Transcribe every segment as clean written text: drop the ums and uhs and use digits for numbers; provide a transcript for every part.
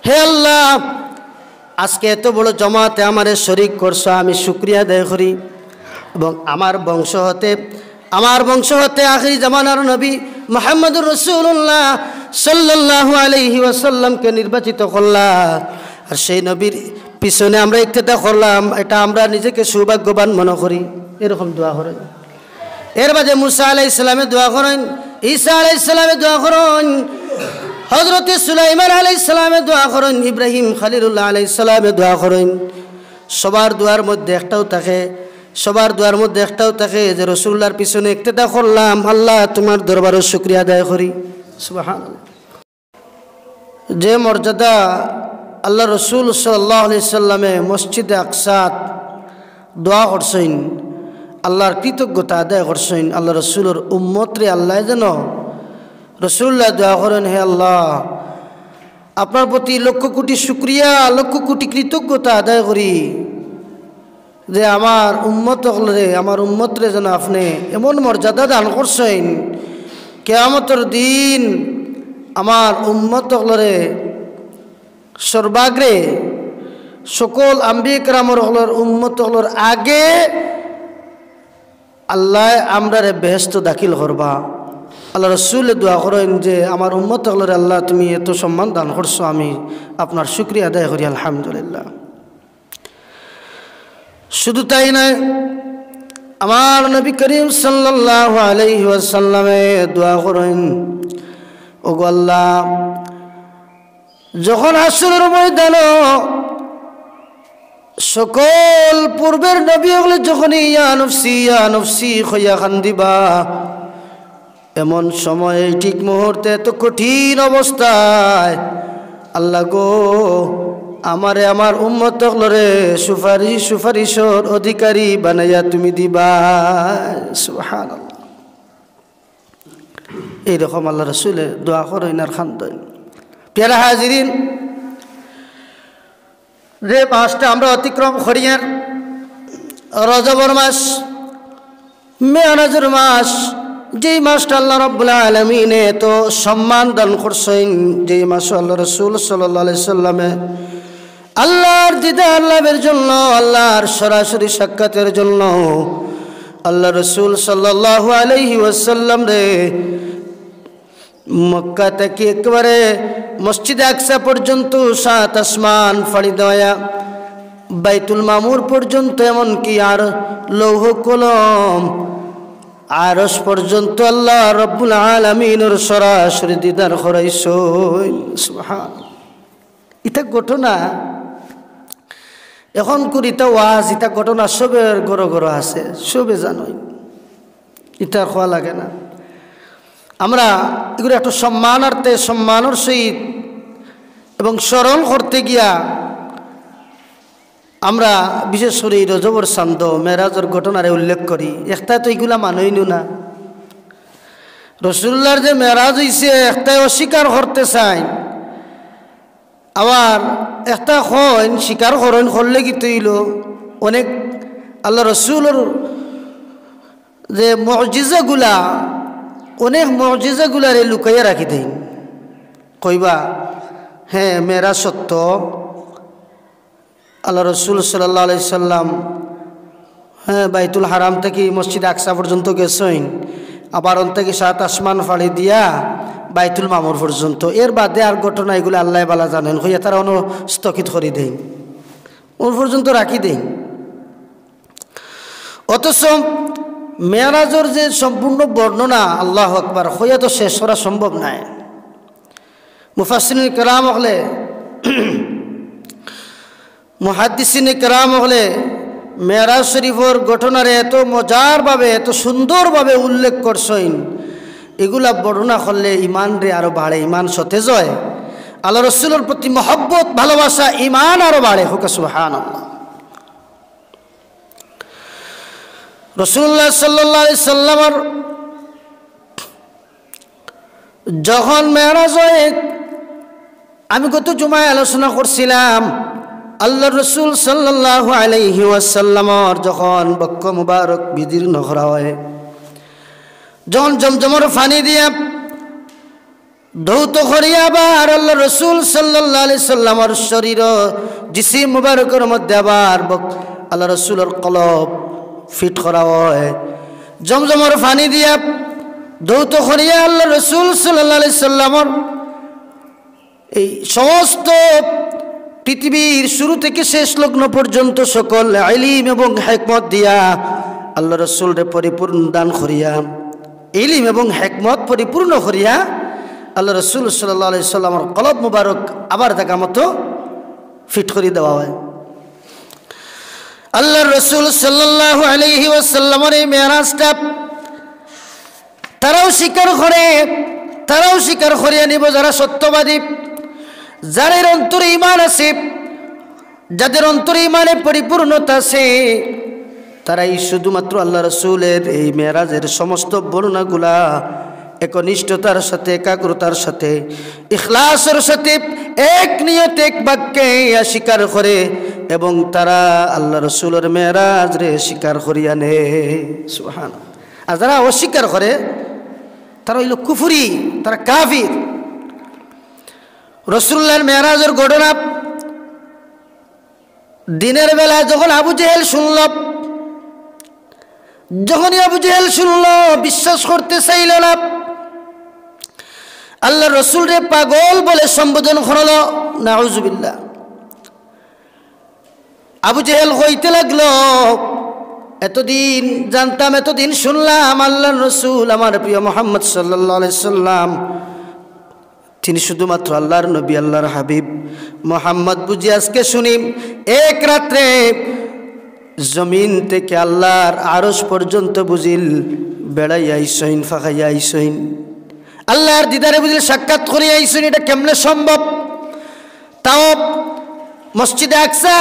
হে আল্লাহ, আজকে এত বড় জমাতে আমারে শরীক করছো, আমি শুকরিয়া আদায় করি। এবং আমার বংশ হতে আখিরি জামানার নবী মুহাম্মদুর রাসূলুল্লাহ সাল্লাল্লাহু আলাইহি ওয়াসাল্লামকে নির্বাচিত করলা, আর সেই নবীর পিছনে আমরা ইক্তেদা করলাম, এটা আমরা নিজেকে সৌভাগ্যবান মনে করি। এরকম দোয়া করেন। এর বাদে মুসা আলাইহিস সালামে দোয়া করেন, ঈসা আলাইহিস সালামে দোয়া করেন, হযরত সুলাইমান আলাইহিস সালামে দোয়া করেন, ইব্রাহিম খলিলুল্লাহ আলাইহিস সালামে দোয়া করেন। সবার দোয়ার মধ্যে একটাও থাকে যে রাসূলুল্লাহর পিছনে ইক্তেদা করলাম, আল্লাহ তোমার দরবারে শুকরিয়া আদায় করি। সুবহানাল্লাহ। যে মর্যাদা আল্লাহ রসুল সাল্লাল্লাহু আলাইহি সাল্লামে মসজিদে আকসাত দোয়া করছেন, আল্লাহর কৃতজ্ঞতা আদায় করছেন। আল্লাহ রসুলের উম্মতরে আল্লাহ যেন রসুল্লাহ দোয়া করেন, হে আল্লাহ, আপনার প্রতি লক্ষ কোটি শুকরিয়া, লক্ষ কোটি কৃতজ্ঞতা আদায় করি যে আমার উম্মতরে যেন আপনি এমন মর্যাদা দান করছেন, কিয়ামতের দিন আমার উম্মতরে সর্বাগ্রে সকল আম্বিয়া কেরামের উম্মতগুলোর আগে আল্লাহ আমরারে বেহেশত দাখিল করবা। আল্লাহ রসুল দোয়া করেন যে আমার উম্মতগুলোর আল্লাহ তুমি এত সম্মান দান করছো, আমি আপনার শুকরিয়া আদায় করি, আলহামদুলিল্লাহ। শুধু তাই নয়, আমার নবী করিম সাল্লাল্লাহু আলাইহি ওয়াসাল্লামে দোয়া করেন, ওগো আল্লাহ, যখন হাসরের ময়দানে সকল পূর্বের নবীগুলো যখন ইয়া নফসি হইয়া কান্দিবা, এমন সময় ঠিক মুহূর্তে এত কঠিন অবস্থায় আল্লাহ গো আমারে আমার উম্মতগুলোরে সুপারিশর অধিকারী বানাইয়া তুমি দিবা। সুবহানাল্লাহ। এইরকম আল্লাহ রসুলে দোয়া করেন আর খান্দন। প্যারা হাজিরিন, যে মাসটা আমরা অতিক্রম করিয়ার, রজবর মাস, মেয়ারাজের মাস, যেই মাসটা আল্লাহ রাব্বুল আলামিনে তো সম্মান দান করছেন, যেই মাস আল্লাহ রসুল সাল্লাল্লাহু আলাইহি সাল্লামে আল্লাহর দিদার লাভের জন্য, আল্লাহর সরাসরি সাক্ষাতের জন্য আল্লাহ রসুল সাল্লাল্লাহু আলাইহি ওয়াসাল্লাম রে মক্কা থেকে একেবারে মসজিদে আকসা পর্যন্ত 7 আসমান ফাড়ি দেওয়া, বাইতুল মামুর পর্যন্ত, এমনকি আর লৌহ কলম আরশ পর্যন্ত আল্লাহ রব্বুল আলামিনের সরাসরি দিদার করাইছেন। সুবহানাল্লাহ। এটা ঘটনা এখন করিতা ওয়াজ, এটা ঘটনা সবের ঘর আছে, সবে জানোই, এটা খোয়া লাগে না। আমরা এগুলো একটু সম্মানার্থে, সম্মানের সহিত এবং স্মরণ করতে গিয়া আমরা বিশেষ করে রজবর চান্দ মেরাজের ঘটনারে উল্লেখ করি। একটা তো এগুলা মানুষই না, রসুল্লাহর যে মেরাজ হয়েছে একটাই অস্বীকার করতে চাই, আবার একটা হন স্বীকার করেন, করলে কি তৈল অনেক আল্লাহ রসুলের যে মুজিজাগুলা, অনেক মুজিজাগুলারে লুকাইয়া রাখি দেন, কইবা হ্যাঁ মেরাজ সত্য, আল্লাহ রসুল সাল্লাল্লাহু আলাইহি সাল্লাম হ্যাঁ বাইতুল হারাম থেকে মসজিদ আকসা পর্যন্ত গেছেন, আবার অন থেকে 7 আসমান ফাড়ি দিয়া বাইতুল মামুর পর্যন্ত। এর বাদে আর ঘটনা এগুলো আল্লাহ বালা জানেন, হইয়া তারা স্থগিত করে দেন, ওর পর্যন্ত রাখি দেন। অথচ মেরাজের যে সম্পূর্ণ বর্ণনা আল্লাহু আকবার হইয়া তো শেষ করা সম্ভব নাই। মুফাসসিরিন কেরাম হলে, মুহাদ্দিসিন কেরাম হলে মেরাজ শরীফের ঘটনারে এত মজারভাবে, এত সুন্দরভাবে উল্লেখ করছেন, এগুলা বর্ণনা করলে ইমান রে আরো বাড়ে, ইমান সতেজ হয়, আল্লাহ রসুলের প্রতি মহব্বত ভালোবাসা, ইমান আরো বাড়ে। হোক সুবহানাল্লাহ। রাসূলুল্লাহ সাল্লাল্লাহু আলাইহি সাল্লামের যখন মেরাজ হয়, আমি গত জুমায় আলোচনা করছিলাম, আল্লাহ রসুল সাল্লাল্লাহু আলাইহি ওয়াসাল্লামর যখন বক্ষ মুবারক বিদীর্ণ করা হয়, যখন জমজমের পানি দিয়ে ধৌত করিয়া আবার আল্লাহ রসুল সাল্লাল্লাহু আলাইহি সাল্লামের শরীর জিসিম মুবারকের মধ্যে আবার আল্লাহ রসুলের কলব ফিট করা হয় জমজমের পানি দিয়া ধৌত করিয়া আল্লাহ রসুল সাল্লাল্লাহু আলাইহি সাল্লামের এই সমস্ত পৃথিবীর শুরু থেকে শেষ লগ্ন পর্যন্ত সকল ইলম এবং হিকমত দিয়া আল্লাহ রসুলরে পরিপূর্ণ দান করিয়া ইলম এবং হিকমত পরিপূর্ণ করিয়া আল্লাহ রসুল সাল্লাল্লাহু আলাইহি সাল্লামের কলব মুবারক আবার দেখা মতো ফিট করে দেওয়া হয়। আল্লাহ রসুল সাল্লাল্লাহু আলাইহি ওয়াসাল্লামের এই মেরাজটা তারাও স্বীকার করিয়া নিব যারা সত্যবাদী, যাদের অন্তরে ঈমান আছে, যাদের অন্তরে ঈমানে পরিপূর্ণতা আছে, তারাই শুধুমাত্র আল্লাহ রসুলের এই মেরাজের সমস্ত বর্ণনাগুলা একনিষ্ঠতার সাথে, একাগ্রতার সাথে, ইখলাসের সাথে, এক নিয়তে এক বাক্যে স্বীকার করে এবং তারা আল্লাহ রসুলের মেরাজ রে স্বীকার করিয়া নে। সুবহানাল্লাহ। আর যারা অস্বীকার করে তারা হইল কুফরি, তারা কাফির। রাসূলুল্লাহর মেরাজের ঘটনা দিনের বেলা যখন আবু জেহেল শুনল, যখনই আবু জেহেল শুনল বিশ্বাস করতে চাইল না, আল্লাহ রসুল রে পাগল বলে সম্বোধন করল। নাউজুবিল্লাহ। আবু জেহেল কইতে লাগলো, এতদিন জানতাম, এতদিন শুনলাম আল্লাহর রসুল আমার প্রিয় মুহাম্মদ সাল্লাল্লাহু আলাইহি সাল্লাম তিনি শুধুমাত্র আল্লাহর নবী, আল্লাহর হাবিব। মুহাম্মদ বুঝি আজকে শুনি এক রাত্রে জমিন থেকে আল্লাহর আরশ পর্যন্ত বুঝিল বেড়াইয়া আইসইন, ফাঁকাইয়া আইসইন, আল্লাহর দিদারে বুঝিল সাক্ষাৎ করিয়া আইসইন। এটা কেমনে সম্ভব? তাও মসজিদে আকসা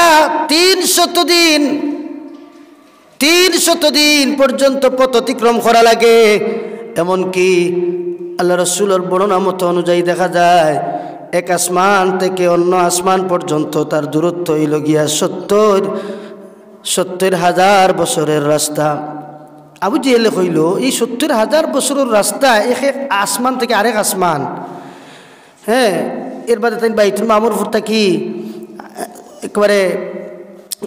300 দিন পর্যন্ত পথ অতিক্রম করা লাগে। এমনকি আল্লাহ রসুলের বর্ণনা মতো অনুযায়ী দেখা যায় এক আসমান থেকে অন্য আসমান পর্যন্ত তার দূরত্ব হইল গিয়া 70,000 বছরের রাস্তা। আবু জেহেল কইল এই 70,000 বছরের রাস্তা এক আসমান থেকে আরেক আসমান। হ্যাঁ, এর বাদে তাই বাইতুল মামুর ফুরতা কি একেবারে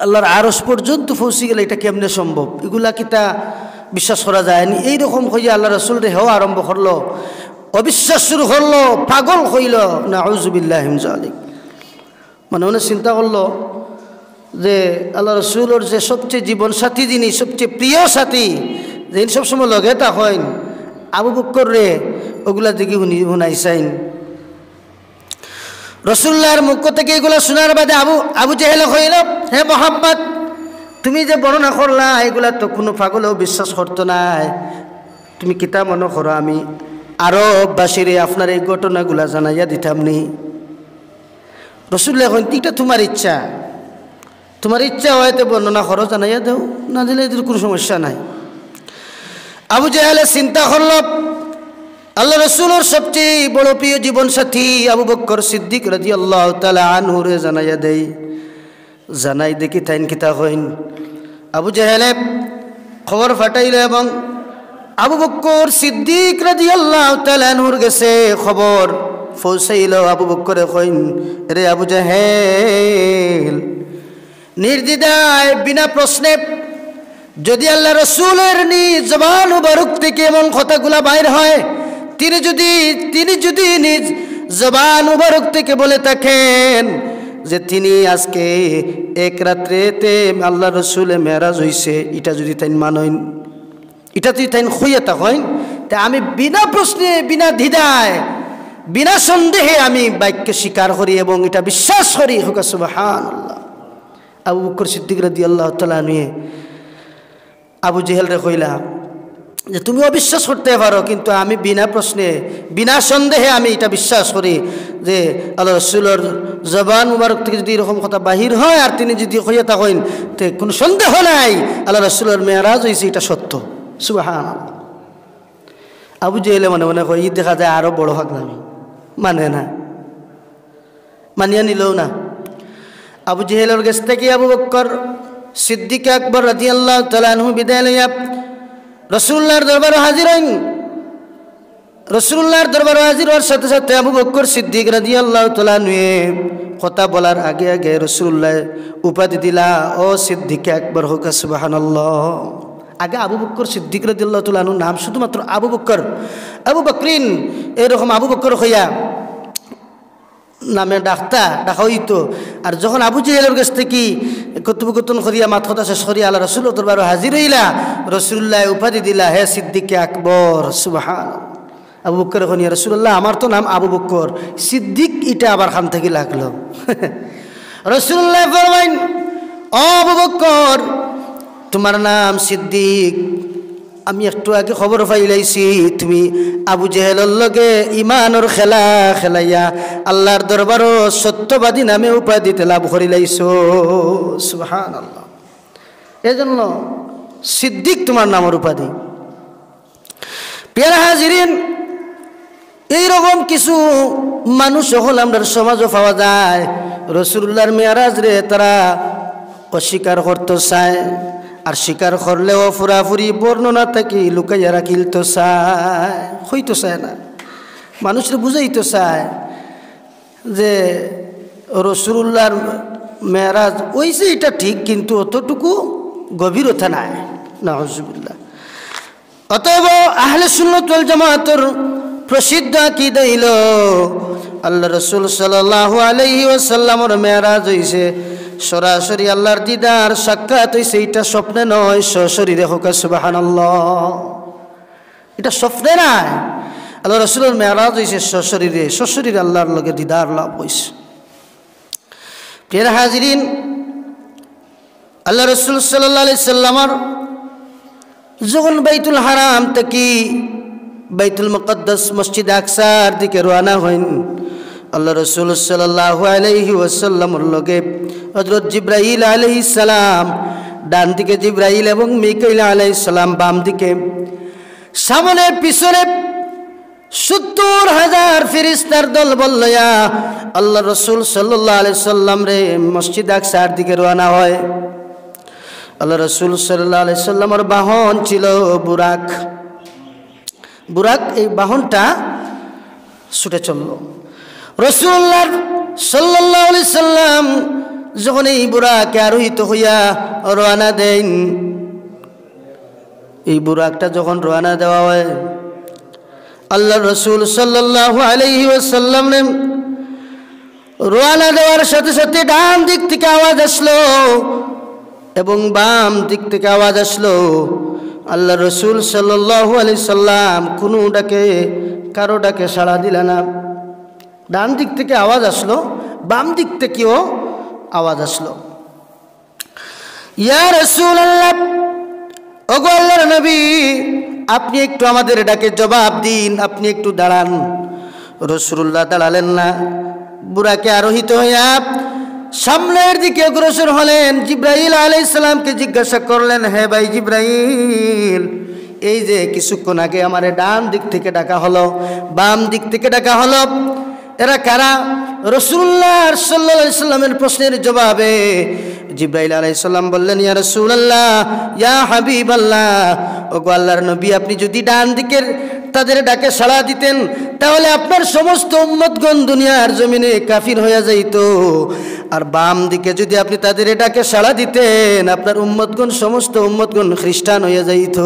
আল্লাহর আরশ পর্যন্ত পৌঁছে গেলে এটা কেমনে সম্ভব? এগুলা কিতা বিশ্বাস করা যায়নি। এইরকম হইয়া আল্লাহ রসুল রে হেওয়া আরম্ভ করলো, অবিশ্বাস শুরু করলো, পাগল হইল। নাউজুবিল্লাহি মিন যালিক। মনে মনে চিন্তা করলো যে আল্লাহ রসুলের যে সবচেয়ে জীবন সাথী, যিনি সবচেয়ে প্রিয় সাথী, যিনি সবসময় লগে তা হইন, আবু বকর রে ওগুলা দিকে শুনাইছেন। রসুল্লাহর মুখ থেকে এগুলো শোনার বাদে আবু জেহেল হইল, হে মোহাম্মদ তুমি যে বর্ণনা করলা এগুলা তো কোনো পাগলেও বিশ্বাস করতো নাই। তুমি কিতা মনে করো আমি আরববাসীরে আপনার এই ঘটনাগুলা জানাইয়া দিতাম নি? রসুল্লাহ কইন এটা তোমার ইচ্ছা, তোমার ইচ্ছা হয়তো বর্ণনা করো, জানাইয়া দেও, না দিলে এদের কোনো সমস্যা নাই। আবু জেহেল চিন্তা করল আল্লাহ রসুলের সবচেয়ে বড় প্রিয় জীবন সাথী আবু বকর সিদ্দিক রাদিয়াল্লাহু তাআলা আনহু রে জানাইয়া দেই। জানাই দেখি তাইন কিতা হইন। আবু জেহেল খবর ফাটাইল এবং আবু বকর সিদ্দিক রাদিয়াল্লাহু তাআলা আনহুর গেছে খবর পৌঁছাইল। আবু বকরে কইন, রে আবু জেহেল, নির্দ্বিধায় বিনা প্রশ্নে যদি আল্লাহ রসুলের নিজ জবান মুবারক থেকে এমন কথাগুলা বাইর হয়, তিনি যদি নিজ জবান মুবারক থেকে বলে থাকেন যে তিনি আজকে এক রাত্রেতে আল্লাহ রসুলে মেরাজ হইছে, এটা যদি তাই মানইন, এটা যদি তাই হইয়া থাকেন, তা আমি বিনা প্রশ্নে, বিনা দ্বিধায়, বিনা সন্দেহে আমি বাক্যে স্বীকার করি এবং এটা বিশ্বাস করি। হোক সুবহানাল্লাহ। আবু বকর সিদ্দিক রাদিয়াল্লাহু তাআলা নিয়ে আবু জেহেল রে কইলা যে তুমি অবিশ্বাস করতে পারো, কিন্তু আমি বিনা প্রশ্নে, বিনা সন্দেহে আমি এটা বিশ্বাস করি যে আল্লাহ রসুলের জবান মুবারক থেকে যদি এরকম কথা বাহির হয় আর তিনি যদি হইয়া থাকেন, তো কোনো সন্দেহ নাই আল্লাহ রসুলের মেরাজ হয়েছে, এটা সত্য। সুবহানাল্লাহ। আবু জেহেল মনে মনে কই দেখা যায় আরো বড় পাগলামি, মানে না, মানিয়া নিলেও না। আবু জেহেলের কাছ থেকে আবু বকর সিদ্দিক আকবর রাদিয়াল্লাহু তাআলা আনহু বিদায় লইয়া রাসূলুল্লাহর দরবারে হাজির হইন। রাসূলুল্লাহর দরবারে হাজির হওয়ার সাথে সাথে আবু বকর সিদ্দিক রাদিয়াল্লাহু তাআলা নিয়ে কথা বলার আগে আগে রাসূলুল্লাহ উপাধি দিলা ও সিদ্দিক আকবর হোক সুবহানাল্লাহ। আগে আবু বকর সিদ্দিক রাদিয়াল্লাহু তাআলা নাম শুধুমাত্র আবু বকর, আবু বকরিন এরকম আবু বকর হইয়া নামে ডাকা হইতো। আর যখন আবু জেহেলের কাছ থেকে কথোপকথন করিয়া মাথা শেষ করিয়া আল্লাহ রাসূলের দরবারে হাজির হইলা, রাসূলুল্লাহ উপাধি দিলা হে সিদ্দিক আকবর সুবহানাল্লাহ। আবু বকর এখন ইয়া রাসূলুল্লাহ আমার তো নাম আবু বকর, সিদ্দিক এটা আবার খান থেকে লাগলো। রাসূলুল্লাহ ফরমাইন ও আবু বকর তোমার নাম সিদ্দিক, আমি একটু আগে খবর পাইলাইছি তুমি আবু জেহেলের লগে ইমানের খেলা খেলাইয়া আল্লাহর দরবারও সত্যবাদী নামে উপাধিতে লাভ করিলাইছো সুবহানাল্লাহ। এজন্য সিদ্দিক তোমার নামের উপাধি। প্রিয় হাজিরিন, এইরকম কিছু মানুষ হল আমরা সমাজও পাওয়া যায়। রাসূলুল্লাহর মেরাজ রে তারা অস্বীকার করতে চায়, আর স্বীকার করলেও পুরাপুরি বর্ণনা থাকি লুকাইয়া রাখিলতো চায়, হইতো চায় না, মানুষের বুঝাইতো চায় যে রাসূলুল্লাহর মেরাজ হইছে এটা ঠিক, কিন্তু অতটুকু গভীরতা নাই। নাউজুবিল্লাহ। অতএব আহলে সুন্নাত ওয়াল জামাতের প্রসিদ্ধ আকীদা হইল আল্লাহ রাসূল সাল্লাল্লাহু আলাইহি ওয়াসাল্লামের মেরাজ হইছে সরাসরি আল্লাহর দিদার সাক্ষাৎ হইছে, এটা স্বপ্নে নয় সশরীরে হোক সুবহানাল্লাহ। এটা স্বপ্নে নাই, আল্লাহ রাসূলের মেরাজ হইছে সশরীরে, সশরীরে আল্লাহর লগে দিদার লাভ হইছে। প্রিয় হাজিরিন, আল্লাহ রাসূল সাল্লাল্লাহু আলাইহি সাল্লামের যখন বাইতুল হারাম থেকে বাইতুল মুকদ্দাস মসজিদ আকসার দিকে রওনা হইন, আল্লাহ রাসূল সাল্লাল্লাহু আলাইহি ওয়াসাল্লামের লগে হযরত জিবরাইল আলাইহিস সালাম ডান দিকে, জিবরাইল এবং মিকাইল আলাইহিস সালাম বাম দিকে, সামনে পিছনে ৭০,০০০ ফেরেশতার দল বলয়া আল্লাহ রাসূল সাল্লাল্লাহু আলাইহি সাল্লাম রে মসজিদ আকসার দিকে রওনা হয়। আল্লাহ রাসূল সাল্লাল্লাহু আলাইহি সাল্লামের বাহন ছিল বুরাক। বুরাক এই বাহনটা ছুটে চলল। রাসূলুল্লাহ সাল্লাল্লাহু আলাইহি সাল্লাম যখন এই বুরাকে আরোহিত হইয়া রওনা দেন, এই বুরাকটা যখন রওনা দেওয়া হয়, আল্লাহ রাসূল সাল্লাল্লাহু আলাইহি ওয়াসাল্লাম রওনা দেওয়ার সাথে সাথে ডান দিক থেকে আওয়াজ আসলো এবং বাম দিক থেকে আওয়াজ আসলো। আল্লাহ রাসূল সাল্লাল্লাহু আলাইহি সাল্লাম কোনো ডাকে কারো ডাকে সাড়া দিলেন না। ডান দিক থেকে আওয়াজ আসলো, বাম দিক থেকেও আওয়াজ আসলো। ইয়া রাসূলুল্লাহ, ওগো আল্লাহর নবী, আপনি একটু আমাদের ডাকে জবাব দিন, আপনি একটু দাঁড়ান। রাসূলুল্লাহ দাঁড়ালেন না। বুরাকে আরোহিত হইয়া সামনের দিকে অগ্রসর হলেন। জিবরাইল আলাইহিস সালামকে জিজ্ঞাসা করলেন, হে ভাই জিবরাইল, এই যে কিছুক্ষণ আগে আমারে ডান দিক থেকে ডাকা হলো, বাম দিক থেকে ডাকা হলো, এরা কারা? রাসূলুল্লাহ সাল্লাল্লাহু আলাইহি সাল্লামের প্রশ্নের জবাবে জিবরাইল আলাইহিস সালাম বললেন, ইয়া রাসূলুল্লাহ, ইয়া হাবিবাল্লাহ, ওগো আল্লাহর নবী, আপনি যদি ডান দিকের তাদের ডাকে সাড়া দিতেন তাহলে আপনার সমস্ত উম্মতগণ দুনিয়ার জমিনে কাফির হয়ে যাইত, আর বাম দিকে যদি আপনি তাদের ডাকে সাড়া দিতেন আপনার উম্মতগণ সমস্ত উম্মতগণ খ্রিস্টান হয়ে যাইত।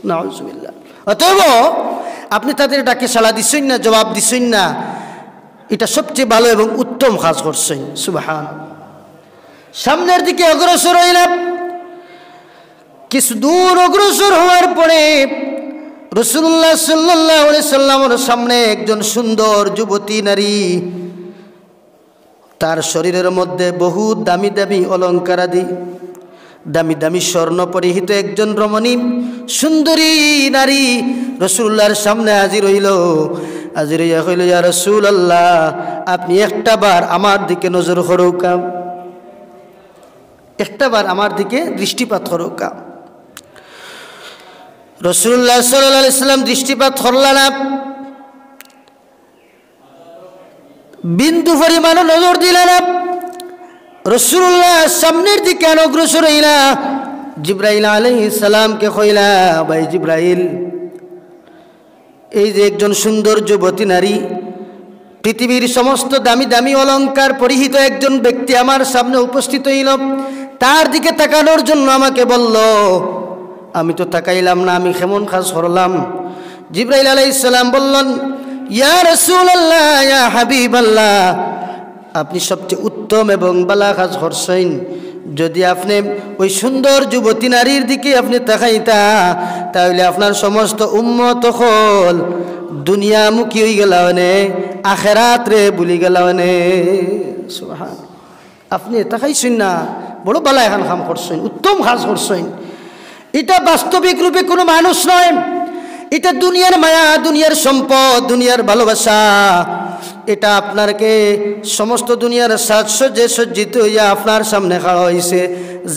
নাউজুবিল্লাহ। অতএব আপনি তাদের ডাকে সাড়া দিছেন না, জবাব দিছেন না, এটা সবচেয়ে ভালো এবং উত্তম কাজ করছেন। সুবহানাল্লাহ। সামনের দিকে অগ্রসর হইলাম। কিছু দূর অগ্রসর হওয়ার পরে রাসূলুল্লাহ সাল্লাল্লাহু আলাইহি সাল্লামের সামনে একজন সুন্দর যুবতী নারী, তার শরীরের মধ্যে বহু দামি দামি অলঙ্কারাদি, দামি দামি স্বর্ণ পরিহিত একজন রমণী সুন্দরী নারী রাসূলুল্লাহর সামনে হাজির হইল। হাজির হইয়া কইল, ইয়া রাসূলুল্লাহ, আপনি একটাবার আমার দিকে নজর করুকা, একটাবার আমার দিকে দৃষ্টিপাত করুকা। রাসূলুল্লাহ সাল্লাল্লাহু আলাইহি সাল্লাম দৃষ্টিপাত করলেন না, বিন্দু পরিমাণ নজর দিলেন না। রাসূলুল্লাহ সামনের দিকে অগ্রসর হইলা জিবরাইল আলাইহিস সালামকে কইলা, ভাই জিবরাইল, এই যে একজন সুন্দর যুবতী নারী, পৃথিবীর সমস্ত দামি দামি অলংকার পরিহিত একজন ব্যক্তি আমার সামনে উপস্থিত হইল। তার দিকে তাকানোর জন্য আমাকে বলল, আমি তো তাকাইলাম না, আমি কেমন কাজ করলাম? জিবরাইল আলাইহিস সালাম বললেন, ইয়া রাসূলুল্লাহ, ইয়া হাবিবাল্লাহ, আপনি সবচেয়ে উত্তম এবং ভালো কাজ করছেন। যদি আপনি ওই সুন্দর যুবতী নারীর দিকে আপনি তাকাইতা, তাহলে আপনার সমস্ত উম্মত হল দুনিয়ামুখী হয়ে গেল, আখেরাত রে ভুলি গেল। সুবহান, আপনি তাকাইছেন না, বড় ভালো এখন কাম করছেন, উত্তম কাজ করছেন। এটা বাস্তবিক রূপে কোনো মানুষ নয়, এটা দুনিয়ার মায়া, দুনিয়ার সম্পদ, দুনিয়ার ভালোবাসা। এটা আপনারকে সমস্ত দুনিয়ার সাজসজ্জে সজ্জিত হইয়া আপনার সামনে খাড়া হয়েছে,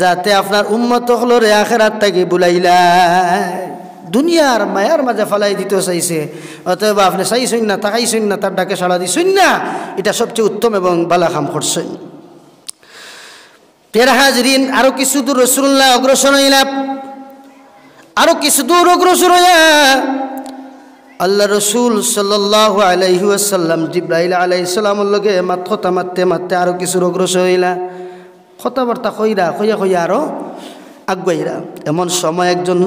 যাতে আপনার উম্মত হলরে আখেরাতটাকে বুলাইলা দুনিয়ার মায়ার মাঝে ফালাই দিতে চাইছে। অতএব আপনি চাইছেন না, তাকাইছেন না, তার ডাকে সাড়া দিছেন না, এটা সবচেয়ে উত্তম এবং ভালো কাম করছেন। প্রিয় হাজরিন, আরো কিছু দূর রাসূলুল্লাহ অগ্রসর হইলা, আরো কিছু দূর অগ্রসর হইয়া আল্লাহ রসুল সাল্লাল্লাহু আলাইহি ওয়াসাল্লাম জিবরাইল আলাইহিস সালামের লগে কথা মারতে মারতে আরো কিছু অগ্রসর হইলা, কথাবার্তা কইরা কইয়া আরো আগুয়াইরা। এমন সময় একজন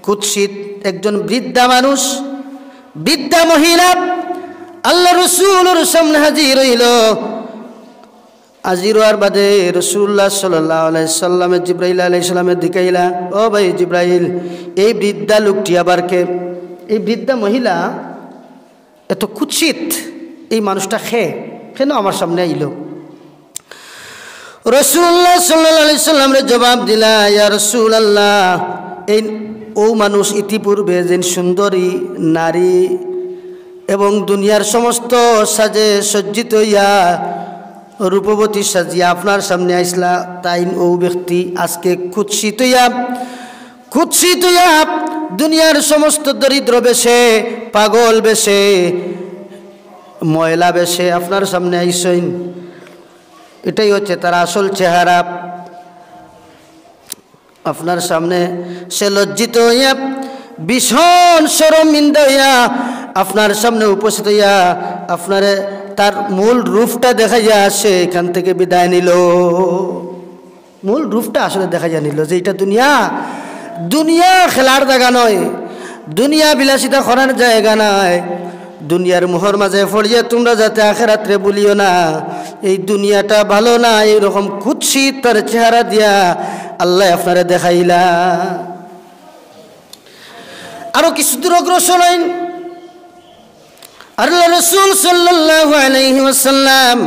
কুৎসিত, একজন বৃদ্ধা মানুষ, বৃদ্ধা মহিলা আল্লাহ রসুলের সামনে হাজির হইল। হাজির হওয়ার বাদে রাসূলুল্লাহ সাল্লাল্লাহু আলাইহি সাল্লামের জিবরাইল আলাইহিস সালামের দিকে আইলা, ও ভাই জিবরাইল, এই বৃদ্ধা লোকটি আবার কে? এই বৃদ্ধা মহিলা এত কুৎসিত, এই মানুষটা কেন আমার সামনে আইল? রাসূলুল্লাহ সাল্লাল্লাহু আলাইহি সাল্লামের জবাব দিলা, ইয়া রাসূলুল্লাহ, এই মানুষ ইতিপূর্বে যে সুন্দরী নারী এবং দুনিয়ার সমস্ত সাজে সজ্জিত হইয়া রূপবতী সাজিয়া আপনার সামনে আইসলা, তাই ও ব্যক্তি আজকে কুৎসিত হইয়া দুনিয়ার সমস্ত দরিদ্র বেশে, পাগল বেশে, ময়লা বেশে আপনার সামনে আইসেন। এটাই হচ্ছে তার আসল চেহারা। আপনার সামনে সে লজ্জিত হইয়া, ভীষণ শরমিন্দা হইয়া আপনার সামনে উপস্থিত হইয়া আপনারে তার মূল রূপটা দেখাইয়া সে এখান থেকে বিদায় নিল। মূল রূপটা আসলে দেখাইয়া নিল যে এটা দুনিয়া খেলার জায়গা নয়, দুনিয়া বিলাসিতা করার জায়গা নয়। দুনিয়ার মোহর মাঝে পড়িয়ে তোমরা যাতে আখেরাতে বলিও না এই দুনিয়াটা ভালো না, এইরকম কুৎসিত তার চেহারা দিয়া আল্লাহ আপনারে দেখাইলা। আরো কিছু দূর অগ্রসর হইন, আল্লাহ রাসূল সাল্লাল্লাহু আলাইহি ওয়াসাল্লাম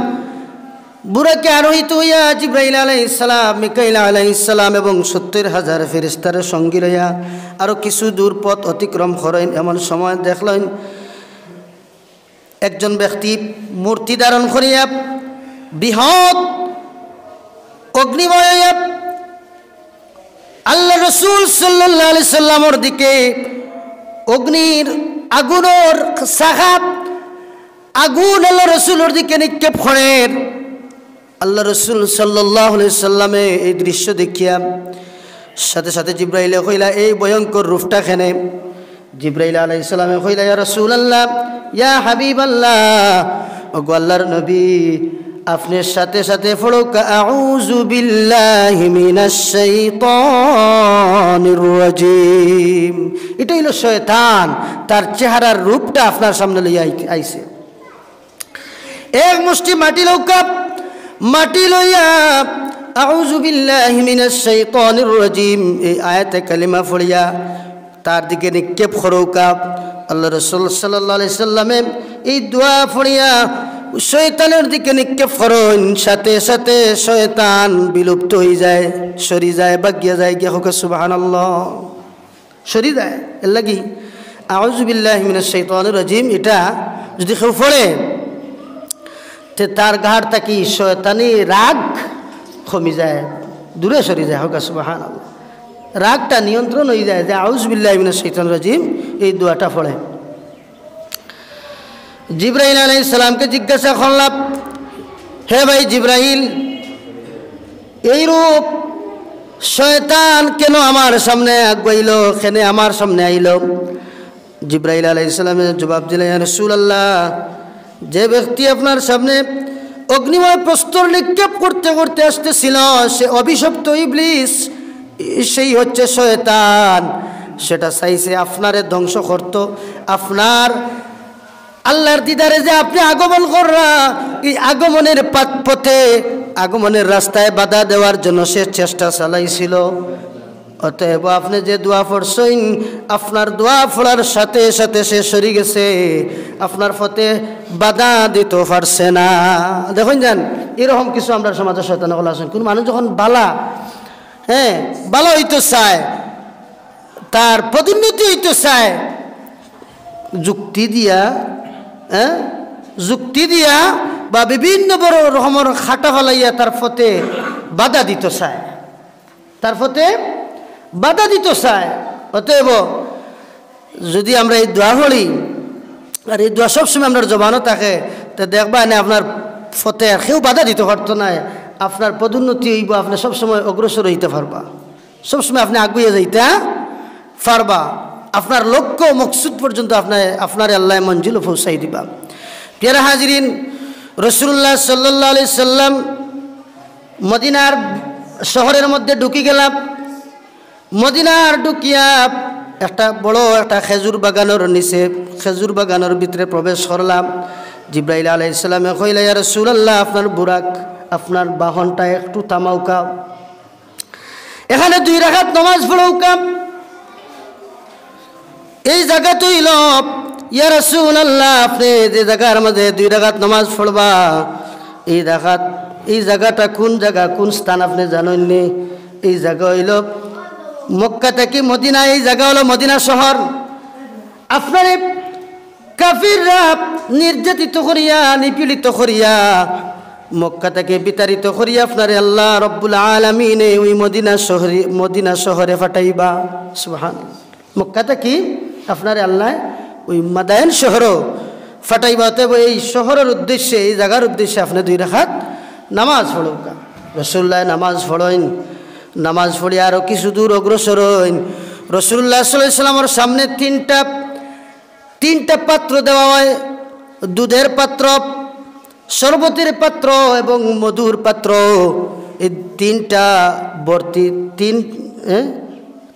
বুরাকে আরোহিত হইয়া জিবরাইল আলাইহিস সালাম, মিকাইল আলাইহিস সালাম এবং ৭০,০০০ ফেরেশতার সঙ্গী লইয়া আরো কিছু দূর পথ অতিক্রম করেন। এমন সময় দেখলেন একজন ব্যক্তি মূর্তি ধারণ করিয়া বৃহৎ অগ্নিময় আল্লাহ রাসূল সাল্লাল্লাহু আলাইহি সাল্লামের দিকে অগ্নির আগুনের সাখাত আগুন আল্লাহ রসুলের দিকে নিক্ষেপ করেন। আল্লাহ রসুল সাল্লাল্লাহু আলাইহি সাল্লামে এই দৃশ্য দেখিয়া সাথে সাথে জিবরাইলে কইলা, এই ভয়ঙ্কর রূপটা কেনে? জিবরাইল আলাইহিস সালামে কইলা, ইয়া রাসূলুল্লাহ, ইয়া হাবিবাল্লাহ, ওগো আল্লাহর নবী, আপনার সাথে সাথে পড়ো আউযু বিল্লাহি মিনাশ শাইতানির রাজিম। এটা হলো শয়তান, তার চেহারার রূপটা আপনার সামনে লইয়া আইছে। এক মুষ্টি মাটি লইয়া আউযু বিল্লাহি মিনাশ শাইতানির রাজিম এই আয়াতে কালিমা পড়িয়া তার দিকে নিক্ষেপ করৌকা। আল্লাহ রাসূল সাল্লাল্লাহু আলাইহি সাল্লামে এই দোয়া পড়িয়া শয়তানের দিকে নিক্ষেপ করেন, সাথে সাথে শয়তান বিলুপ্ত হয়ে যায়, সরি যায়, বাগিয়া যায়। গিয়া হোক সুবহানাল্লাহ, সরি যায়। এর লাগি আউযু বিল্লাহি মিনাশ শাইতানির রাজিম এটা যদি কেউ পড়ে তে তার ঘাড় থাকি শয়তানি রাগ কমে যায়, দূরে সরি যায়। হোক সুবহানাল্লাহ, রাগটা নিয়ন্ত্রণ হয়ে যায় যে আউযু বিল্লাহি মিনাশ শাইতানির রাজিম এই দোয়াটা পড়ে। জিবরাইল আলাইহিস সালামকে জিজ্ঞাসা করলাম, হে ভাই জিবরাইল, এইরূপ শয়তান কেন আমার সামনে আগাইল, কেন আমার সামনে আইল? জিব্রাইল আলাইহিস সালামের জবাব দিলেন, ইয়া রাসূলুল্লাহ, যে ব্যক্তি আপনার সামনে অগ্নিময় প্রস্তর নিক্ষেপ করতে করতে আসতেছিল সে অভিশপ্ত ইবলিস, সেই হচ্ছে শয়তান। সেটা চাইছে আপনারে ধ্বংস করত, আপনার আল্লাহর দিদারে যে আপনি আগমন কররা এই আগমনের পথে আগমনের রাস্তায় বাধা দেওয়ার জন্য সে চেষ্টা চালাইছিল। অতএব আপনি যে দোয়া পড়ছেন আপনার দোয়া পড়ার সাথে সাথে সে সরে গেছে, আপনার পথে বাধা দিতে পারছে না। দেখুন যান এরকম কিছু আমরা সমাজের শয়তান হল আছেন। কোন মানুষ যখন বালা ভালো হইতে চায়, তার পদোন্নতি হইতে চায়, যুক্তি দিয়া বা বিভিন্ন বড় রকমের খাটা ফেলাইয়া তার পথে বাধা দিতে চায়, তার পথে বাধা দিতে চায়। অতএব যদি আমরা এই দোয়া পড়ি আর এই দোয়া সবসময় আপনার জবানও থাকে, তো দেখবা না আপনার পথে আর কেউ বাধা দিতে পারতো না, আপনার পদোন্নতি হইব, আপনি সবসময় অগ্রসর হইতে পারবা, সবসময় আপনি আগুয়ে যাইতে পারবা, আপনার লক্ষ্য মকসুদ পর্যন্ত আপনার আল্লাহ মঞ্জিল পৌঁছাই দিবা। প্রিয় হাজিরিন, রাসূলুল্লাহ সাল্লাল্লাহু আলাইহি সাল্লাম মদিনার শহরের মধ্যে ঢুকি গেলাম। মদিনার ঢুকিয়া একটা বড় একটা খেজুর বাগানের নিচে, খেজুর বাগানের ভিতরে প্রবেশ করলাম। জিব্রাইল আলাইহিস সালামে কইলা, ইয়া রাসূলুল্লাহ, আপনার বুরাক, আপনার বাহনটা একটু থামাউকা, এখানে 2 রাকাত নামাজ পড়াউকা। এই জায়গা তো হইল, ইয়া রাসূলুল্লাহ, আপনি যে জায়গার মধ্যে 2 রাকাত নামাজ পড়বা, এই জায়গাটা কোন জায়গা, কোন স্থান আপনি জানেন নি? এই জায়গা হইল মক্কা থেকে মদিনা, এই জায়গা হলো মদিনা শহর। আপনার কাফিররা নির্যাতিত করিয়া, নিপীড়িত করিয়া, মক্কা থেকে বিতাড়িত করিয়া আপনার আল্লাহ রব্বুল আলামিন ওই মদিনা শহরে পাঠাইবা। সুবহানাল্লাহ। মক্কা থেকে আপনার আল্লাহ ওই মাদায়েন শহরও ফাটাইবা। তবে এই শহরের উদ্দেশ্যে, এই জায়গার উদ্দেশ্যে আপনি 2 রাকাত নামাজ পড়ুকা। রাসূলুল্লাহ নামাজ পড়েন, নামাজ পড়ে আরও কিছু দূর অগ্রসর হইন। রাসূলুল্লাহ সাল্লাল্লাহু আলাইহি ওয়াসাল্লামের সামনে তিনটা পাত্র দেওয়া হয়, দুধের পাত্র, শরবতের পাত্র এবং মধুর পাত্র। এই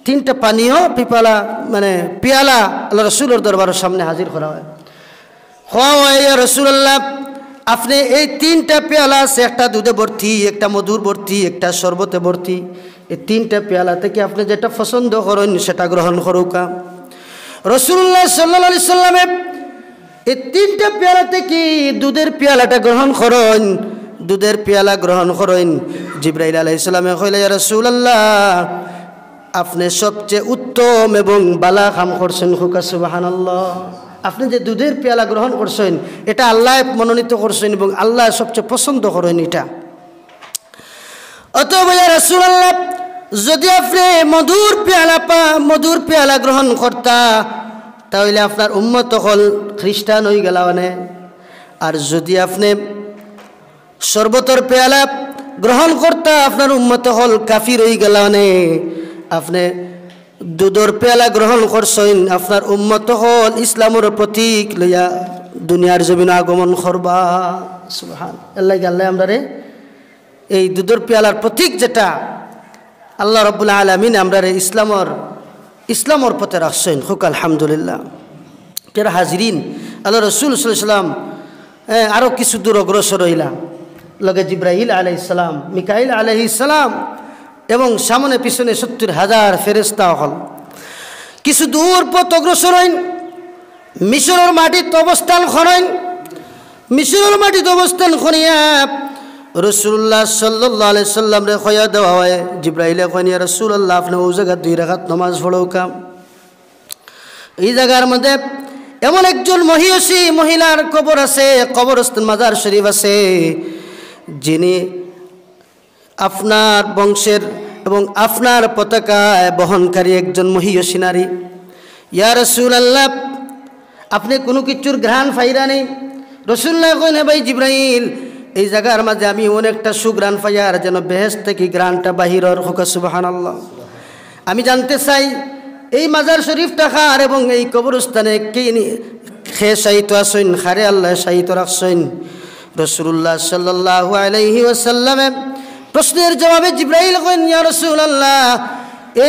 তিনটা পানীয় পিপালা মানে পিয়ালা আল্লাহ রসুলের দরবারের সামনে হাজির করা হয়। ইয়া রাসূলুল্লাহ, আপনি এই 3টা পেয়ালা আছে, একটা দুধে ভর্তি, একটা মধুর ভর্তি, একটা শরবতে ভর্তি। এই 3টা পেয়ালা থেকে আপনি যেটা পছন্দ করেন সেটা গ্রহণ করুকা। রাসূলুল্লাহ সাল্লাল্লাহু আলাইহি সাল্লামে এই 3টা পেয়ালা থেকে দুধের পেয়ালাটা গ্রহণ করেন, দুধের পেয়ালা গ্রহণ করেন। জিবরাইল আলাইহিস সালামে কইলেন, ইয়া রাসূলুল্লাহ, আপনি সবচেয়ে উত্তম এবং বালা কাম করছেন। সুবহানাল্লাহ। আপনি যে দুধের পেয়ালা গ্রহণ করছেন এটা আল্লাহ মনোনীত করছেন এবং আল্লাহ সবচেয়ে পছন্দ করেন এটা। অতএব ইয়া রাসূলুল্লাহ, যদি আপনি মধুর পেয়ালা গ্রহণ করতা তাহলে আপনার উম্মত হল খ্রিস্টান হয়ে গেল মানে। আর যদি আপনি শরবতের পেয়ালা গ্রহণ করতা আপনার উম্মত হল কাফির হয়ে গেল মানে। আপনি দুধের পেয়ালা গ্রহণ করছেন, আপনার উম্মত হল ইসলামের প্রতীক লইয়া দুনিয়ার জমিনে আগমন করবা। সুবহানাল্লাহ। আল্লাহ আমরা এই দুধের পেয়ালার প্রতীক যেটা আল্লাহ রাব্বুল আলামিন আমরা ইসলামের পথে রাখছেন। হুক আলহামদুলিল্লাহ। যারা হাজিরিন, আল্লাহ রসুল সাল্লাল্লাহু আলাইহি সাল্লাম আরও কিছু দূর অগ্রসর হইলা, লগে জিব্রাইল আলাইহিস সালাম, মিকাইল আলাইহিস সালাম এবং সামনে পিছনে 70,000 ফেরেশতা হল। কিছু দূর পথ অগ্রসর হইন, মিশরের মাটিতে অবস্থান করেন। মিশরের মাটিতে অবস্থান করিয়া রাসূলুল্লাহ সাল্লাল্লাহু আলাইহি সাল্লাম রে খয়া দেওয়া হয়। জিব্রাইলে কয়, ইয়া রাসূলুল্লাহ, আপনি ওই জায়গা 2 রাকাত নামাজ পড়াউকা। এই জায়গার মধ্যে এমন একজন মহিষী মহিলার কবর আছে, কবরস্থান মাজার শরীফ আছে, যিনি আপনার বংশের এবং আপনার পতাকায় বহনকারী একজন মহিষী নারী। ইয়া রাসূলুল্লাহ, আপনি কোনো কিছুর ঘ্রাণ ফাইরা নেই। রাসূলুল্লাহ কইন, ভাই জিব্রাইল, এই জায়গার মাঝে আমি অনেকটা সুগ্রাণ পাইয়ার যেন বেহেশত থেকে গ্রানটা বাহিরর। হোক সুবহানাল্লাহ। আমি জানতে চাই এই মাজার শরীফ টাকার এবং এই কবরস্থানে কে খে শাহিত আসইন খারে আল্লাহ শাহিত রাখছেন রাসূলুল্লাহ সাল্লাল্লাহু আলাইহি ওয়াসাল্লামের প্রশ্নের জবাবে জিবরাইল কইন ইয়া রাসূলুল্লাহ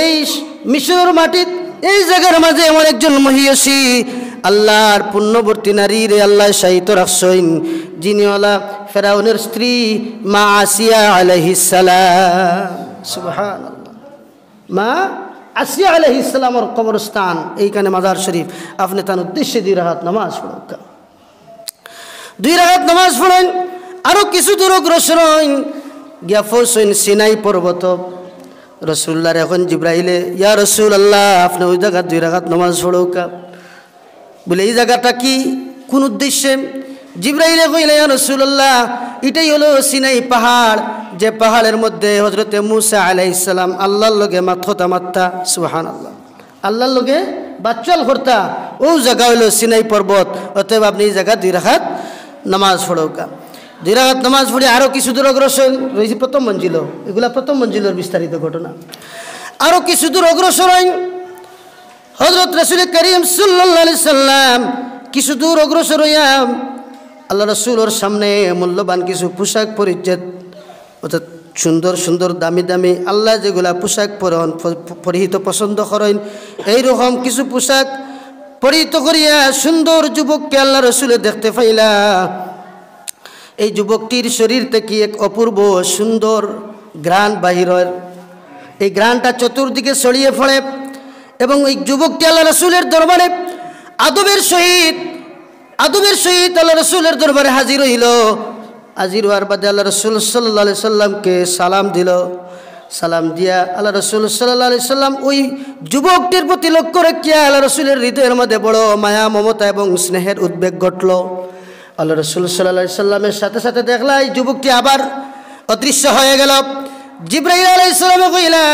এই মিশরের মাটিত এই জায়গার মাঝে এমন একজন মহিয়সী আল্লাহর পুণ্যবর্তী নারী রে আল্লাহ শাহিত রাখছেন যিনি হলা ফেরাউনের স্ত্রী মা আসিয়া আলাইহিস সালাম সুবহানাল্লাহ মা আসিয়া আলাইহিস সালামের কবরস্থান এইখানে মাজার শরীফ আপনি তার উদ্দেশ্যে 2 রাকাত নামাজ পড়ুন 2 রাকাত নামাজ পড়েন আরো কিছু দূর অগ্রসর হন গিয়া পৌঁছেন সিনাই পর্বত রাসূলুল্লাহর এখন জিবরাইলে ইয়া রাসূলুল্লাহ আপনি ওই জায়গা 2 রাকাত নামাজ পড়ুকা বলে এই জায়গাটা কি কোন উদ্দেশ্যে জিবরাইলে কইলে ইয়া রাসূলুল্লাহ এটাই হলো সিনাই পাহাড় যে পাহাড়ের মধ্যে হযরতে মূসা আলাইহিস সালাম আল্লাহর লগে মাথা মাত্তা সুবহানাল্লাহ আল্লাহর লগে বাচ্চাল করতা ও জায়গা হলো সিনাই পর্বত অতএব আপনি এই জায়গা 2 রাকাত নামাজ পড়ুকা 2 রাকাত নামাজ পড়ে আরো কিছু দূর অগ্রসর রয়েছে প্রথম মঞ্জিল এগুলা প্রথম মঞ্জিলের বিস্তারিত ঘটনা আরো কিছু দূর অগ্রসর হন হযরত রাসূল করিম সাল্লাল্লাহু আলাইহি সাল্লাম কিছু দূর অগ্রসর হইয়া আল্লাহ রাসূলের সামনে মূল্যবান কিছু পোশাক পরিচ্ছদ অর্থাৎ সুন্দর সুন্দর দামি দামি আল্লাহ যেগুলা পোশাক পরিহিত পছন্দ করেন এইরকম কিছু পোশাক পরিহিত করিয়া সুন্দর যুবককে আল্লাহ রাসূলে দেখতে পাইলা এই যুবকটির শরীর থেকে এক অপূর্ব সুন্দর ঘ্রাণ বাহির হয় এই ঘ্রাণটা চতুর্দিকে ছড়িয়ে পড়ে এবং এই যুবকটি আল্লাহ রাসূলের দরবারে আদবের সহিত আল্লাহ রাসূলের দরবারে হাজির হইল হাজির হওয়ার বাদে আল্লাহ রাসূল সাল্লাল্লাহু আলাইহি সাল্লামকে সালাম দিল সালাম দিয়া আল্লাহ রাসূল সাল্লাল্লাহু আলাইহি সাল্লাম ওই যুবকটির প্রতি লক্ষ্য রাখিয়া আল্লাহ রাসূলের হৃদয়ের মধ্যে বড় মায়া মমতা এবং স্নেহের উদ্বেগ ঘটল আল্লাহ রাসূল সাল্লাল্লাহু আলাইহি সাল্লামের সাথে সাথে দেখলা এই যুবকটি আবার অদৃশ্য হয়ে গেল জিবরাইল আলাইহিস সালাম কইলা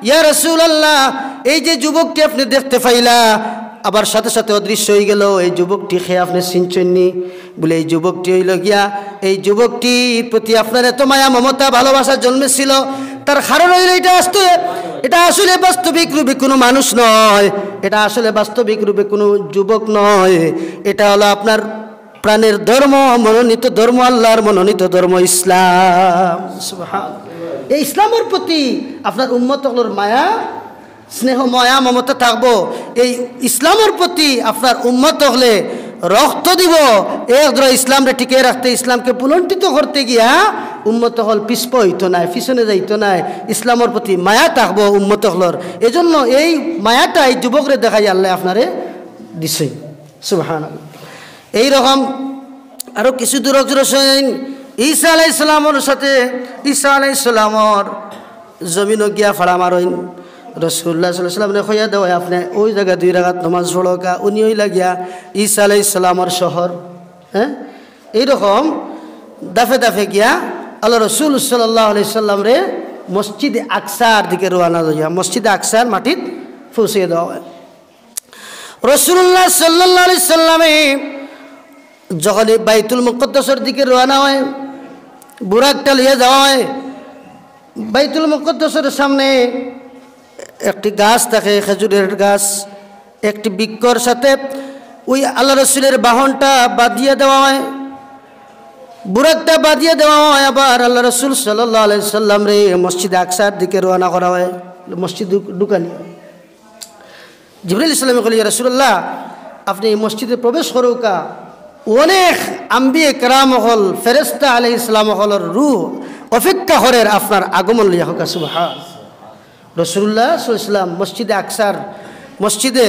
ইয়া রাসূলুল্লাহ এই যে যুবকটি আপনি দেখতে পাইলা আবার সাথে সাথে অদৃশ্য হয়ে গেল এই যুবকটি খেয়ে আপনি চিনছেননি বলে এই যুবকটি হইল গিয়া এই যুবকটির প্রতি আপনার এত মায়া মমতা ভালোবাসা জন্মেছিল তার কারণ হইল এটা আসলে বাস্তবিক রূপে কোনো মানুষ নয় এটা আসলে বাস্তবিক রূপে কোনো যুবক নয় এটা হলো আপনার প্রাণের ধর্ম মনোনীত ধর্ম আল্লাহর মনোনীত ধর্ম ইসলাম সুবহানাল্লাহ এই ইসলামের প্রতি আপনার উম্মতগুলোর মায়া স্নেহ মায়া মমতা থাকবো এই ইসলামের প্রতি আপনার উম্মত হলে রক্ত দিব এক ধর ইসলামকে টিকে রাখতে ইসলামকে পুনর্টিত করতে গিয়া উম্মত হল পিছপ হইতো নাই পিছনে যাইতো নাই ইসলামের প্রতি মায়া থাকবো উম্মত হলর এজন্য এই মায়াটা এই যুবকরে দেখাই আল্লাহ আপনারে দিছে সুবহানাল্লাহ এইরকম আরো কিছু দূর অগ্রসর ঈসা আলাইহিস সালামের সাথে ঈসা আলাইহিস সালামের জমিন গিয়া ফাড়া মারইন রাসূলুল্লাহ সাল্লাল্লাহু আলাইহি ওয়াসাল্লাম কইয়া দেওয়া আপনি ওই জায়গা 2 রাকাত নামাজ পড়োকা উনি ওই লাগিয়া ঈসা আলাইহিস সালামের শহর হ্যাঁ এইরকম দাফে দাফে গিয়া আল্লাহ রাসূল সাল্লাল্লাহু আলাইহি সাল্লাম রে মসজিদে আকসার দিকে রওনা হইয়া মসজিদে আকসার মাটিত পৌঁছে দেওয়া হয় রাসূলুল্লাহ সাল্লাল্লাহু আলাইহি সাল্লামে যখন বাইতুল মুকদ্দাসের দিকে রওনা হয় বুরাকটা লিয়ে যাওয়া হয় বাইতুল মুকদ্দাসের সামনে একটি গাছ থাকে খেজুরের গাছ একটি বৃক্ষর সাথে ওই আল্লাহ রাসূলের বাহনটা বাঁধিয়ে দেওয়া হয় বুরাকটা বাঁধিয়ে দেওয়া হয় আবার আল্লাহ রাসূল সাল্লাল্লাহু আলাইহি সাল্লাম রে মসজিদে আকসার দিকে রওনা করা হয় মসজিদ ঢুকানি জিবরাইল ইসলামে কইল ইয়া রাসূলুল্লাহ আপনি এই মসজিদে প্রবেশ করুকা অনেক আম্বিয়ে কেরাম হল ফেরেশতা আলাইহিস সালাম হলর রূহ অপেক্ষা হরের আপনার আগমন লিয়া হোক সুবহানাল্লাহ রাসূলুল্লাহ সাল্লাল্লাহু আলাইহি ওয়াসাল্লাম মসজিদে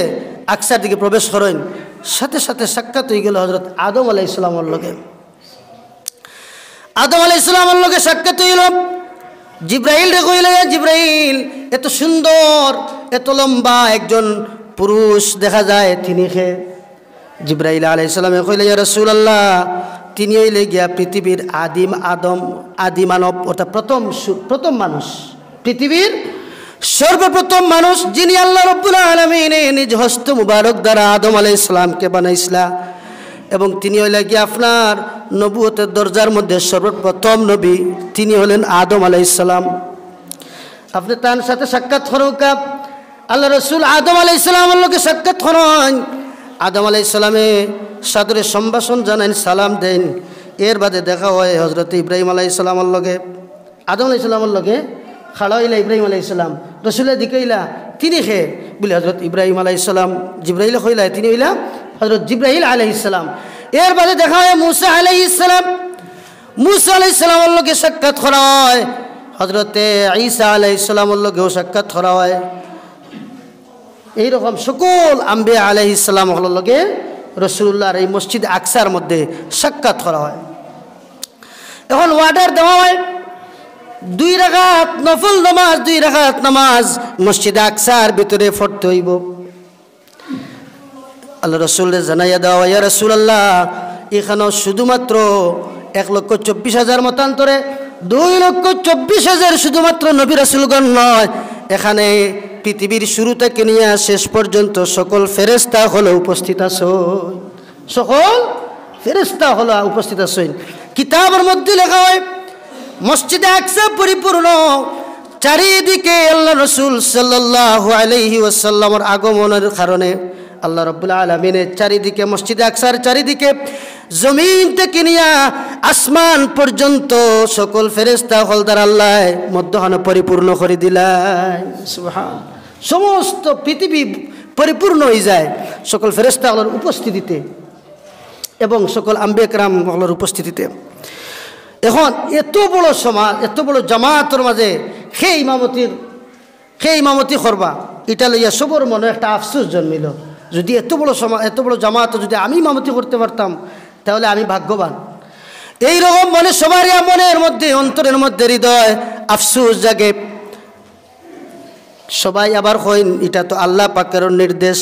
আকসার দিকে প্রবেশ করেন সাথে সাথে সাক্ষাৎ হয়ে গেল হযরত আদম আলাইহিস সালামের লগে আদম আলাইহিস সালামের লগে সাক্ষাৎ হইল জিবরাইল রে কইল জিবরাইল এত সুন্দর এত লম্বা একজন পুরুষ দেখা যায় তিনি কে জিবরাইল আলাইহিস সালামে কইল ইয়া রাসূলুল্লাহ তিনি হইলে গিয়া পৃথিবীর আদি মানব অর্থাৎ প্রথম মানুষ পৃথিবীর সর্বপ্রথম মানুষ যিনি আল্লাহ রাব্বুল আলামিন নিজ হস্ত মুবারক দ্বারা আদম আলাইহিস সালামকে বানাইছিলা এবং তিনি হইলে গিয়া আপনার নবুয়তের দরজার মধ্যে সর্বপ্রথম নবী তিনি হলেন আদম আলাইহিস সালাম আপনি তার সাথে সাক্ষাৎ করুকা আল্লাহ রসুল আদম আলাইসালামের লোকে সাক্ষাৎ করেন। আদম আলাইসালামে সাদরে সম্ভাষণ জানান, সালাম দেন। এর বাদে দেখা হয় হজরত ইব্রাহিম আলাইসালামের লগে। আদম আলাইসালামের লগে খাড়া হইলা ইব্রাহিম আলাইসালাম, রসুলের দিকে হইলা তিনি খে বলে হজরত ইব্রাহিম আলাইসালাম। জিব্রাহিল হইলা তিনি হইলা হজরত জিব্রাহিল আলাইসালাম। এর বাদে দেখা হয় মুসা আলাইসালাম। মুসা আলাইসালামের লগে সাক্ষাৎ করা হয়। হজরতে ঈসা আলাইসালামের লগেও সাক্ষাৎ করা হয়। এইরকম সকল আম্বিয়া আলাইহিসসালাম হল লগে রসুল্লাহর এই মসজিদ আকসার মধ্যে সাক্ষাৎ করা হয়। এখন ওয়ার্ডার দেওয়া হয় 2 রাকাত নফল নামাজ, 2 রাকাত নামাজ মসজিদ আকসার ভিতরে পড়তে হইব। আল্লাহ রসুলের জানাইয়া দেওয়া হয়, ইয়া রাসূলুল্লাহ, এখানেও শুধুমাত্র 1,24,000 মতান্তরে 2,24,000 শুধুমাত্র নবী রাসূলগণ নয়, এখানে পৃথিবীর শুরু থেকে নিয়ে শেষ পর্যন্ত সকল ফেরেশতা হলো উপস্থিত আছেন। সকল ফেরেশতা হলো উপস্থিত আছেন। কিতাবের মধ্যে লেখা হয় মসজিদে আকসা পরিপূর্ণ, চারিদিকে আল্লাহ রসুল সাল্লাল্লাহু আলাইহি ওয়াসাল্লামের আগমনের কারণে আল্লাহ রাব্বুল আলামিনের চারিদিকে মসজিদে আকসার চারিদিকে জমিন থেকে নিয়ে আসমান পর্যন্ত সকল ফেরেশতা হলদার আল্লাহ মধ্যখানে পরিপূর্ণ করে দিলেন। সুবহান, সমস্ত পৃথিবী পরিপূর্ণ হয়ে যায় সকল ফেরেশতা হলের উপস্থিতিতে এবং সকল আম্বিয়া কিরাম হলের উপস্থিতিতে। এখন এত বড় সমাজ, এত বড় জামাতের মাঝে সেই ইমামতি করবা, এটা লইয়া সবর মনে একটা আফসোস জন্মিল। যদি এত বড় সমাজ, এত বড় জামাত যদি আমি ইমামতি করতে পারতাম তাহলে আমি ভাগ্যবান। এইরকম মনে সবারই মনের মধ্যে, অন্তরের মধ্যে হৃদয় আফসোস জাগে। সবাই আবার কইন এটা তো আল্লাহ পাকের নির্দেশ,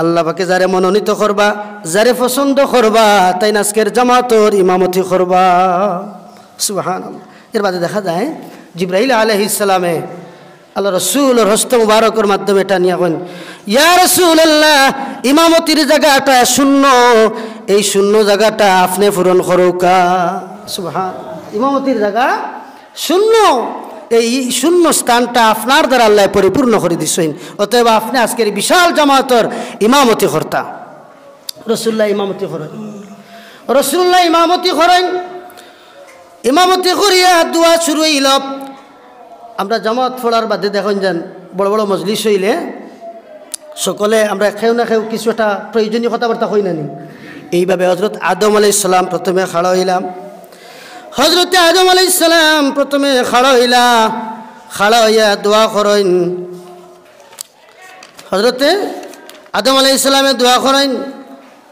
আল্লাহ পাকে যারে মনোনীত করবা, যারে পছন্দ করবা তাই আজকের জামাতর ইমামতি করবা। সুবহানাল্লাহ। এর বাদে দেখা যায় জিব্রাইল আলাইহিস সালামে আল্লাহ রসুলের হস্ত মুবারকের মাধ্যমে এটা নিয়ে কইন, ইয়া রাসূলুল্লাহ, ইমামতির জায়গাটা শূন্য, এই শূন্য জায়গাটা আপনি পূরণ করুকা। সুবহানাল্লাহ। ইমামতির জায়গা শূন্য, এই শূন্য স্থানটা আপনার দ্বারা আল্লাহ পরিপূর্ণ করে দিচ্ছেন। অতএব আপনি আজকের বিশাল জামাতর ইমামতি কর্তা। রসুল্লাহ ইমামতি করেন, রসুল্লাহ ইমামতি করেন। ইমামতি করিয়া দোয়া শুরু হইল। আমরা জামাত পড়ার বাদে দেখুন যান বড় বড় মজলিস হইলে সকলে আমরা খেউ না খেউ কিছু একটা প্রয়োজনীয় কথাবার্তা হই না নি। এইভাবে হজরত আদম আলাইহিস সালাম প্রথমে খাড়া হইলাম। হজরতে আদম আলাইহিস সালাম প্রথমে খাড়া হইলা, খাড়া হইয়া দোয়া করেন। হজরতে আদম আলাইহিস সালামে দোয়া করেন,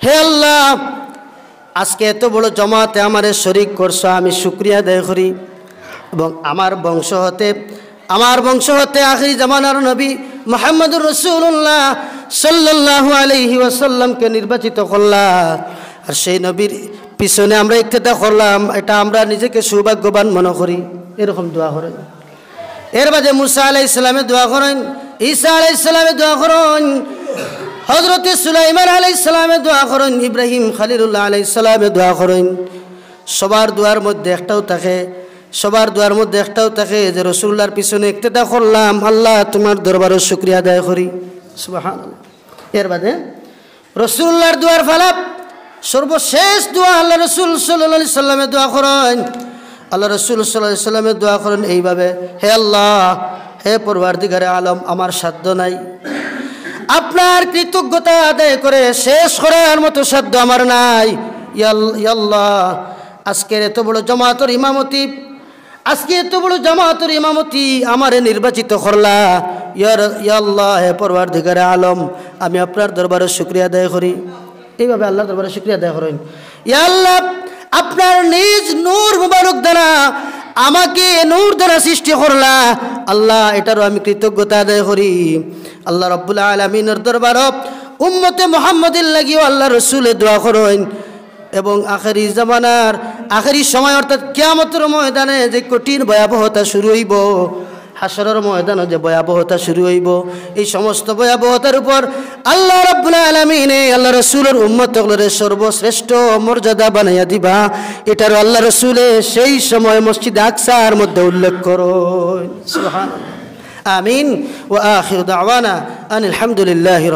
হে আল্লাহ, আজকে এত বড় জমাতে আমারে শরীক করছো, আমি শুকরিয়া আদায় করি এবং আমার বংশ হতে আখিরি জামানার নবী মুহাম্মদুর রাসূলুল্লাহ সাল্লাল্লাহু আলাইহি ওয়াসাল্লামকে নির্বাচিত করলা। আর সেই নবীর পিছনে আমরা ইক্তেদা করলাম, এটা আমরা নিজেকে সৌভাগ্যবান মনে করি। এরকম দোয়া করেন। এর বাদে মুসা আলাইহিস সালামে দোয়া করেন, ঈসা আলাইহিস সালামে দোয়া করেন, হযরতে সুলাইমান আলাইহিস সালামে দোয়া করেন, ইব্রাহিম খলিলুল্লাহ আলাইহিস সালামে দোয়া করেন। সবার দোয়ার মধ্যে একটাও থাকে যে রাসূলুল্লাহর পিছনে ইক্তেদা করলাম, আল্লাহ তোমার দরবারে শুকরিয়া আদায় করি। সুবহানাল্লাহ। এর বাদে রাসূলুল্লাহর দোয়ার ফালাপ সর্বশেষ দোয়া আল্লাহ রসুল সাল্লাল্লাহু আলাইহি সাল্লামে দোয়া করেন। আল্লাহ রসুল সাল্লাল্লাহু আলাইহি সাল্লামে দোয়া করেন এইভাবে, হে আল্লাহ, হে পরওয়ারদিগারে আলম, আমার সাধ্য নাই, আপনার কৃতজ্ঞতা আদায় করে শেষ করার মতো সাধ্য আমার নাই। ইয়া আল্লাহ, আজকের এত বড় জামাতের ইমামতি আমারে নির্বাচিত করলা। ইয়া আল্লাহ, হে পরওয়ারদিগারে আলম, আমি আপনার দরবারে শুকরিয়া আদায় করি। এইভাবে আল্লাহ দরবারে শুকরিয়া আদায় করেন। ইয়া আল্লাহ, আপনার নিজ নূর মুবারক দ্বারা আমাকে নূর দ্বারা সৃষ্টি করলা, আল্লাহ এটারও আমি কৃতজ্ঞতা আদায় করি। আল্লাহ রাব্বুল আলামিনের দরবারে উম্মতে মুহাম্মাদের লাগিও আল্লাহ রসুলে দোয়া করেন এবং আখেরি জামানার আখেরি সময় অর্থাৎ কিয়ামতের ময়দানে যে কঠিন ভয়াবহতা শুরু হইব, হাসরের ময়দানে যে ভয়াবহতা শুরু হইব, এই সমস্ত ভয়াবহতার উপর আল্লাহ রাব্বুল আলামিন আল্লাহ রাসূলের উম্মতগুলোরে সর্বশ্রেষ্ঠ মর্যাদা বানাইয়া দিবা। এটারও আল্লাহ রাসূলে সেই সময় মসজিদ আকসার মধ্যে উল্লেখ করেন। সুবহানাল্লাহ। আমিন। ওয়া আখিরু দাওয়ানা আনিল হামদুলিল্লাহি।